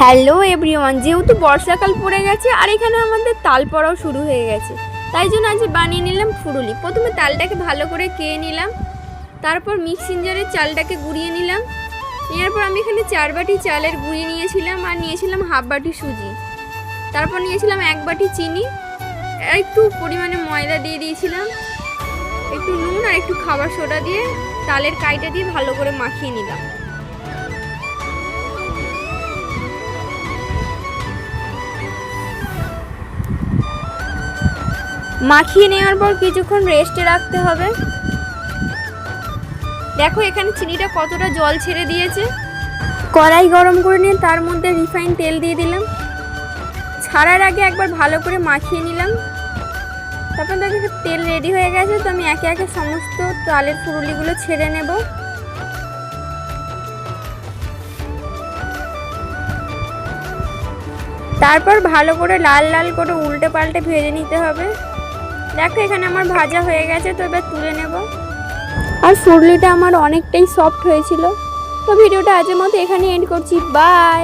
Hello everyone, যেহেতু বর্ষাকাল পড়ে গেছে আর এখানে আমাদের তাল পড়াও শুরু হয়ে গেছে, তাই জন্য আজ বানিয়ে নিলাম ফুরুলি। প্রথমে তালটাকে ভালো করে কেয়ে নিলাম, তারপর মিক্সিং জারে চালটাকে গুঁড়িয়ে নিলাম। নেওয়ার পর আমি এখানে 4 বাটি চালের গুঁড়ি নিয়েছিলাম আর নিয়েছিলাম হাফ বাটি সুজি, তারপর নিয়েছিলাম 1 বাটি চিনি, একটু পরিমাণে ময়দা দিয়ে দিয়েছিলাম, একটু নুন আর একটু খাবার সোডা দিয়ে তালের কাইটা দিয়ে ভালো করে মাখিয়ে নিলাম। মাখিয়ে নেওয়ার পর কিছুক্ষণ রেস্টে রাখতে হবে। দেখো এখানে চিনিটা কতটা জল ছেড়ে দিয়েছে। কড়াই গরম করে নিয়ে তার মধ্যে রিফাইন তেল দিয়ে দিলাম। ছাড়ার আগে একবার ভালো করে মাখিয়ে নিলাম। তারপর দেখো তেল রেডি হয়ে গেছে, তো আমি একে একে সমস্ত তালের ফুরুলিগুলো ছেড়ে নেব। তারপর ভালো করে লাল লাল করে উল্টে পাল্টে ভেজে নিতে হবে। দেখো এখানে আমার ভাজা হয়ে গেছে, তো এবার তুলে নেব। আর ফুরুলিটা আমার অনেকটাই সফট হয়েছিল। তো ভিডিওটা আজকের মতো এখানে এন্ড করছি। বাই।